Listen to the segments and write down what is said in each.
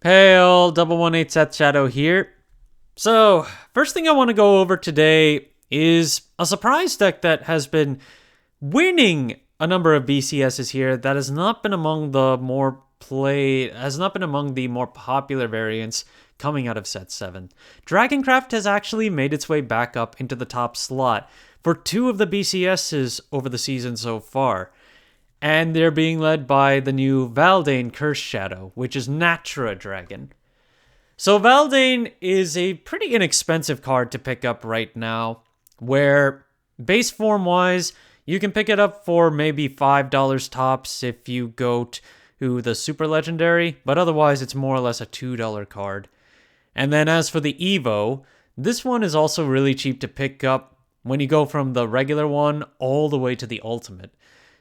Hey all, 118 Seth Shadow here. So, first thing I want to go over today is a surprise deck that has been winning a number of BCSs here that has not been among the more popular variants coming out of set 7. Dragoncraft has actually made its way back up into the top slot for two of the BCSs over the season so far. And they're being led by the new Valdane Curse Shadow, which is Natra Dragon. So Valdane is a pretty inexpensive card to pick up right now, where base form wise, you can pick it up for maybe $5 tops if you go to the Super Legendary, but otherwise it's more or less a $2 card. And then as for the Evo, this one is also really cheap to pick up when you go from the regular one all the way to the Ultimate.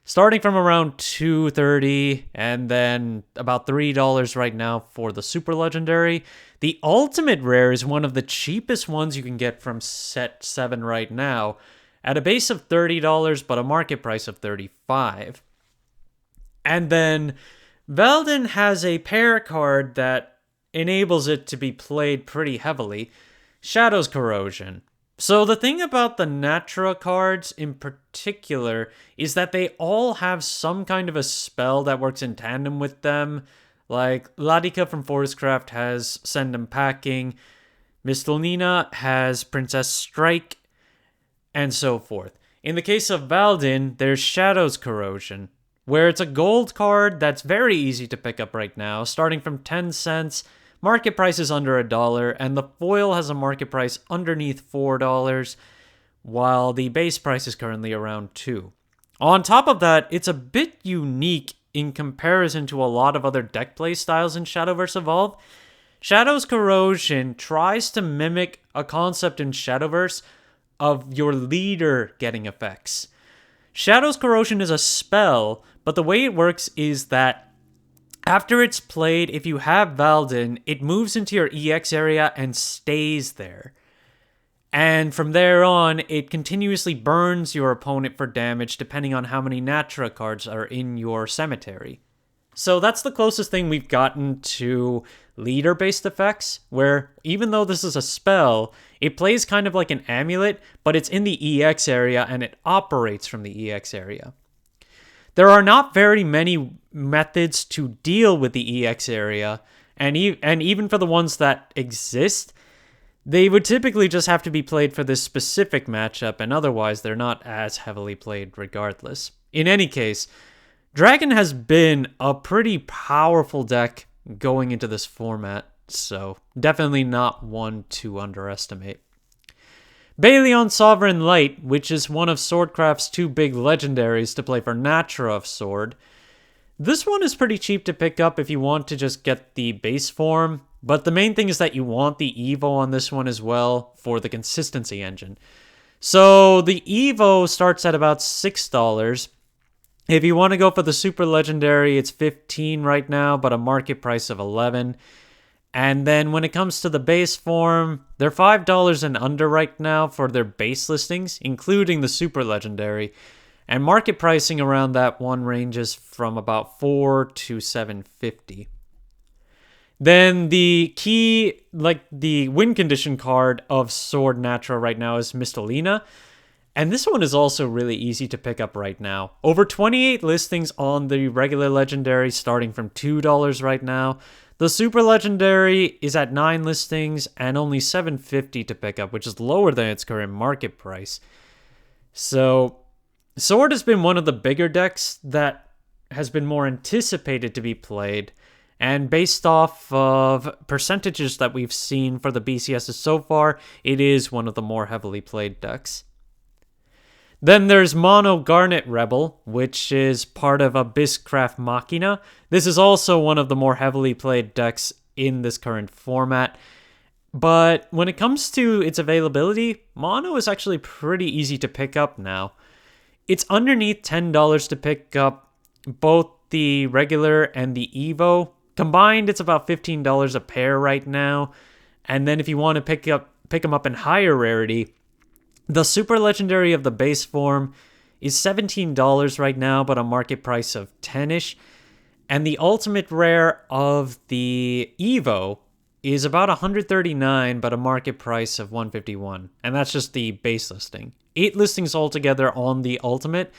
Starting from around $2.30 and then about $3 right now for the Super Legendary. The Ultimate Rare is one of the cheapest ones you can get from set 7 right now at a base of $30 but a market price of $35. And then Veldin has a pair card that enables it to be played pretty heavily, Shadow's Corrosion. So the thing about the Natra cards in particular is that they all have some kind of a spell that works in tandem with them. Like Ladika from Forestcraft has Send 'em Packing, Mistelnina has Princess Strike, and so forth. In the case of Valdin, there's Shadow's Corrosion, where it's a gold card that's very easy to pick up right now, starting from 10 cents. Market price is under $1, and the foil has a market price underneath $4, while the base price is currently around $2. On top of that, it's a bit unique in comparison to a lot of other deck play styles in Shadowverse Evolve. Shadow's Corrosion tries to mimic a concept in Shadowverse of your leader getting effects. Shadow's Corrosion is a spell, but the way it works is that after it's played, if you have Valdin, it moves into your EX area and stays there. And from there on, it continuously burns your opponent for damage depending on how many Natra cards are in your cemetery. So that's the closest thing we've gotten to leader-based effects, where even though this is a spell, it plays kind of like an amulet, but it's in the EX area and it operates from the EX area. There are not very many methods to deal with the EX area, and even for the ones that exist, they would typically just have to be played for this specific matchup, and otherwise they're not as heavily played regardless. In any case, Dragon has been a pretty powerful deck going into this format, so definitely not one to underestimate. Balion Sovereign Light, which is one of Swordcraft's two big legendaries to play for Natra of Sword. This one is pretty cheap to pick up if you want to just get the base form, but the main thing is that you want the Evo on this one as well for the consistency engine. So the Evo starts at about $6. If you want to go for the Super Legendary, it's $15 right now, but a market price of $11. And then when it comes to the base form, they're $5 and under right now for their base listings, including the Super Legendary. And market pricing around that one ranges from about $4 to $7.50. Then the key, the win condition card of Sword Natra right now is Mistelnina. And this one is also really easy to pick up right now. Over 28 listings on the regular Legendary, starting from $2 right now. The Super Legendary is at 9 listings and only $7.50 to pick up, which is lower than its current market price. So, Sword has been one of the bigger decks that has been more anticipated to be played, and based off of percentages that we've seen for the BCSs so far, it is one of the more heavily played decks. Then there's Mono Garnet Rebel, which is part of Abysscraft Machina. This is also one of the more heavily played decks in this current format. But when it comes to its availability, Mono is actually pretty easy to pick up now. It's underneath $10 to pick up both the regular and the Evo. Combined, it's about $15 a pair right now. And then if you want to pick them up in higher rarity, the Super Legendary of the base form is $17 right now, but a market price of $10-ish. And the ultimate rare of the Evo is about 139, but a market price of 151. And that's just the base listing. 8 listings altogether on the ultimate.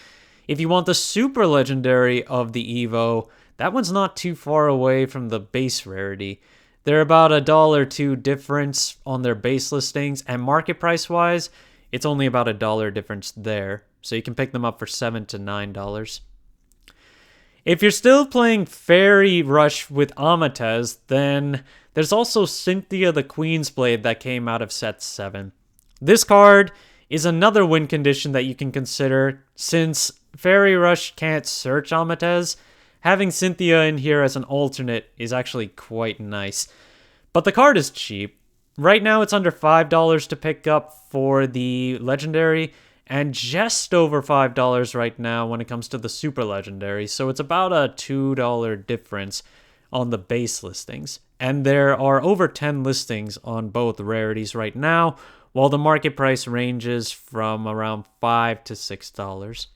If you want the super legendary of the Evo, that one's not too far away from the base rarity. They're about $1 or $2 difference on their base listings, and market price wise, it's only about $1 difference there. So you can pick them up for $7 to $9. If you're still playing Fairy Rush with Amatez, then there's also Cynthia the Queen's Blade that came out of set 7. This card is another win condition that you can consider. Since Fairy Rush can't search Amatez, having Cynthia in here as an alternate is actually quite nice. But the card is cheap. Right now it's under $5 to pick up for the legendary, and just over $5 right now when it comes to the super legendary. So it's about a $2 difference on the base listings. And there are over 10 listings on both rarities right now, while the market price ranges from around $5 to $6.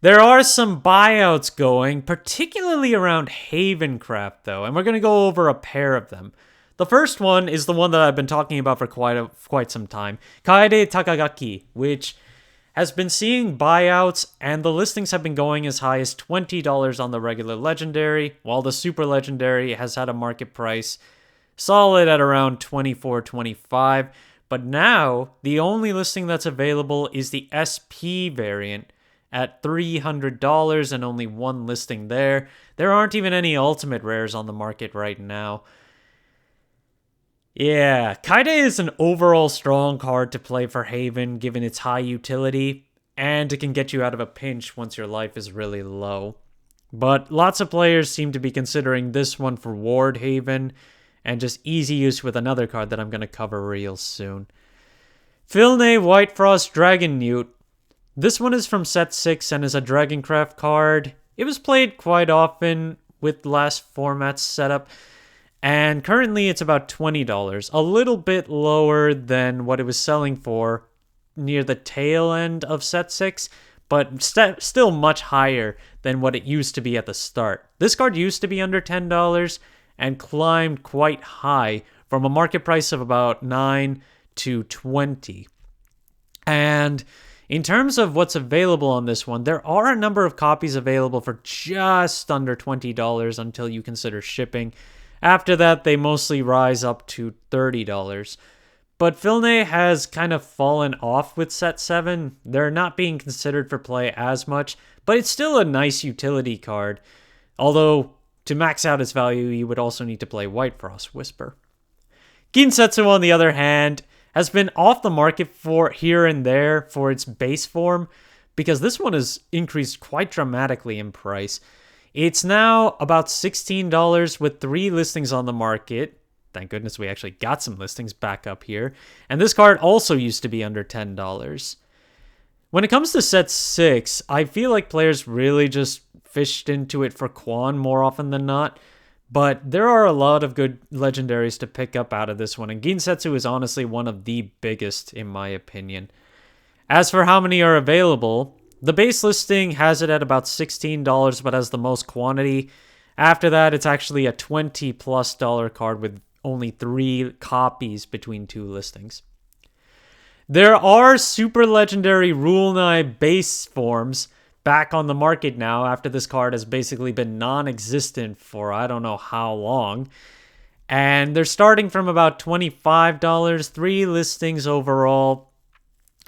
There are some buyouts going, particularly around Havencraft though, and we're going to go over a pair of them. The first one is the one that I've been talking about for quite some time, Kaede Takagaki, which has been seeing buyouts, and the listings have been going as high as $20 on the regular legendary, while the super legendary has had a market price solid at around $24, $25. But now, the only listing that's available is the SP variant at $300 and only one listing there. There aren't even any ultimate rares on the market right now. Yeah, Kaede is an overall strong card to play for Haven given its high utility, and it can get you out of a pinch once your life is really low. But lots of players seem to be considering this one for Ward Haven, and just easy use with another card that I'm going to cover real soon. Filne Whitefrost Dragon Newt. This one is from set 6 and is a Dragoncraft card. It was played quite often with last format's setup, and currently it's about $20, a little bit lower than what it was selling for near the tail end of set 6, but still much higher than what it used to be at the start. This card used to be under $10 and climbed quite high from a market price of about $9 to $20. And in terms of what's available on this one, there are a number of copies available for just under $20 until you consider shipping. After that, they mostly rise up to $30. But Filne has kind of fallen off with set 7. They're not being considered for play as much, but it's still a nice utility card. Although, to max out its value, you would also need to play Whitefrost Whisper. Ginsetsu, on the other hand, has been off the market for here and there for its base form, because this one has increased quite dramatically in price. It's now about $16 with 3 listings on the market. Thank goodness we actually got some listings back up here. And this card also used to be under $10. When it comes to set 6, I feel like players really just fished into it for Quan more often than not. But there are a lot of good legendaries to pick up out of this one, and Ginsetsu is honestly one of the biggest in my opinion. As for how many are available, the base listing has it at about $16, but has the most quantity. After that, it's actually a $20+ card with only 3 copies between 2 listings. There are super legendary Rulnai base forms back on the market now after this card has basically been non-existent for I don't know how long. And they're starting from about $25, 3 listings overall.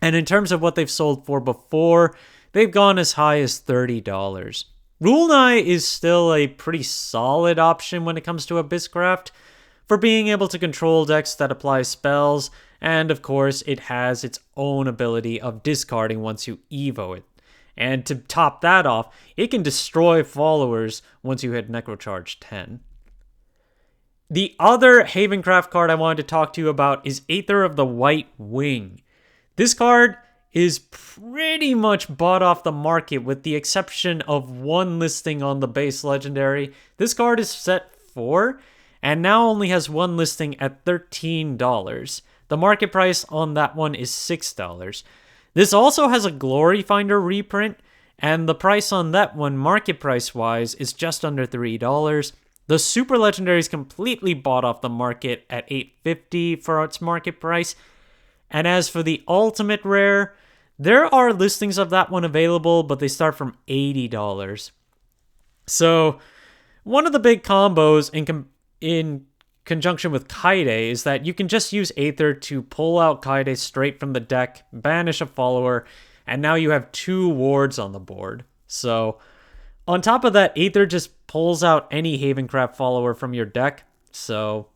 And in terms of what they've sold for before, they've gone as high as $30. Rulnai is still a pretty solid option when it comes to Abysscraft for being able to control decks that apply spells, and of course it has its own ability of discarding once you Evo it. And to top that off, it can destroy followers once you hit Necrocharge 10. The other Havencraft card I wanted to talk to you about is Aether of the White Wing. This card is pretty much bought off the market with the exception of 1 listing on the base legendary. This card is set 4 and now only has 1 listing at $13. The market price on that one is $6. This also has a Glory Finder reprint, And the price on that one, market price wise, is just under $3. The super legendary is completely bought off the market at $8.50 for its market price. And as for the ultimate rare, there are listings of that one available, but they start from $80. So one of the big combos in conjunction with Kaide is that you can just use Aether to pull out Kaide straight from the deck, banish a follower, and now you have 2 wards on the board. So on top of that, Aether just pulls out any Havencraft follower from your deck. So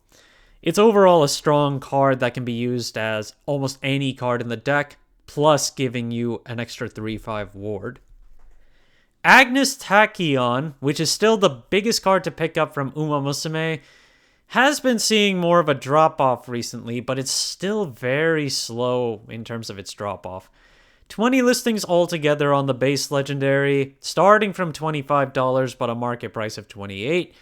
it's overall a strong card that can be used as almost any card in the deck, plus giving you an extra 3/5 ward. Agnes Tachyon, which is still the biggest card to pick up from Uma Musume, has been seeing more of a drop-off recently, but it's still very slow in terms of its drop-off. 20 listings altogether on the base legendary, starting from $25, but a market price of $28.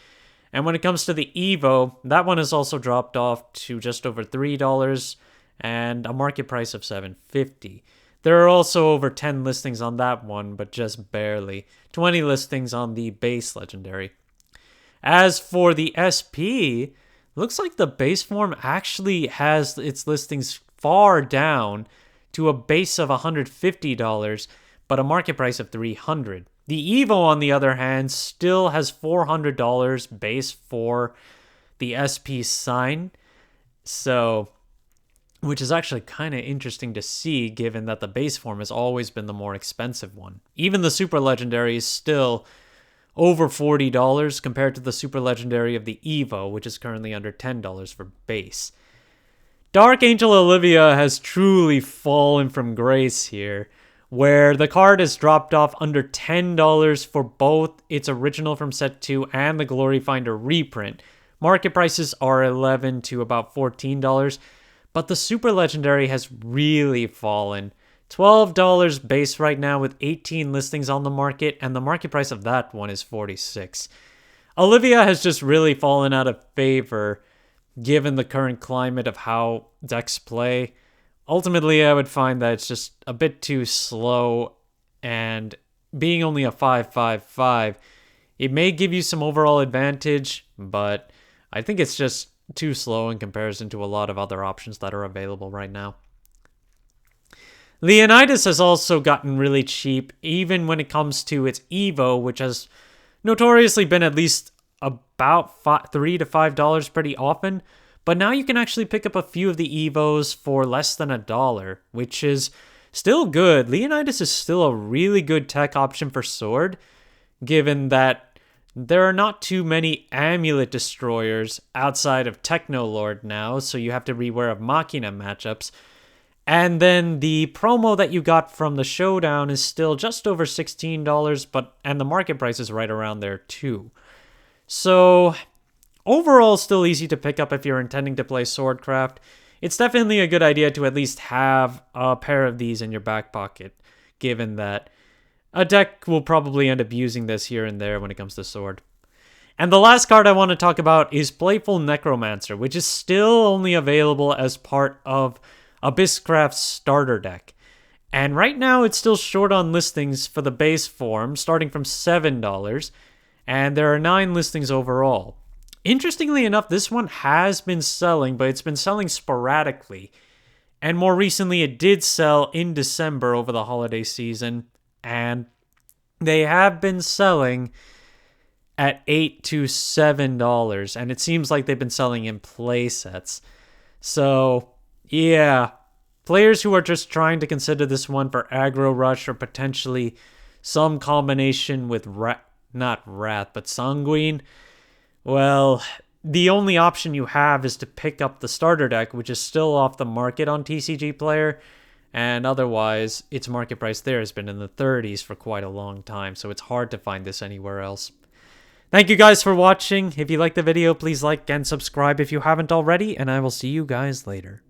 And when it comes to the Evo, that one has also dropped off to just over $3 and a market price of $7.50. There are also over 10 listings on that one, but just barely. 20 listings on the base legendary. As for the SP, looks like the base form actually has its listings far down to a base of $150, but a market price of $300. The Evo, on the other hand, still has $400 base for the SP sign. So, which is actually kind of interesting to see, given that the base form has always been the more expensive one. Even the super legendary is still over $40 compared to the super legendary of the Evo, which is currently under $10 for base. Dark Angel Olivia has truly fallen from grace here, where the card has dropped off under $10 for both its original from set 2 and the Glory Finder reprint. Market prices are $11 to about $14, but the super legendary has really fallen. $12 base right now with 18 listings on the market, and the market price of that one is $46. Olivia has just really fallen out of favor given the current climate of how decks play. Ultimately, I would find that it's just a bit too slow, and being only a 5/5/5, it may give you some overall advantage, but I think it's just too slow in comparison to a lot of other options that are available right now. Leonidas has also gotten really cheap, even when it comes to its Evo, which has notoriously been at least about $3 to $5 pretty often. But now you can actually pick up a few of the Evos for less than $1, which is still good. Leonidas is still a really good tech option for Sword, given that there are not too many Amulet Destroyers outside of Technolord now, so you have to beware of Machina matchups. And then the promo that you got from the Showdown is still just over $16, and the market price is right around there too. So overall, still easy to pick up if you're intending to play Swordcraft. It's definitely a good idea to at least have a pair of these in your back pocket, given that a deck will probably end up using this here and there when it comes to Sword. And the last card I want to talk about is Playful Necromancer, which is still only available as part of Abysscraft's starter deck. And right now it's still short on listings for the base form, starting from $7, and there are 9 listings overall. Interestingly enough, this one has been selling, but it's been selling sporadically. And more recently, it did sell in December over the holiday season, and they have been selling at $8 to $7, and it seems like they've been selling in play sets. So, yeah, players who are just trying to consider this one for aggro rush or potentially some combination with not Wrath, but Sanguine, well, the only option you have is to pick up the starter deck, which is still off the market on TCG Player, and otherwise, its market price there has been in the 30s for quite a long time, so it's hard to find this anywhere else. Thank you guys for watching. If you liked the video, please like and subscribe if you haven't already, and I will see you guys later.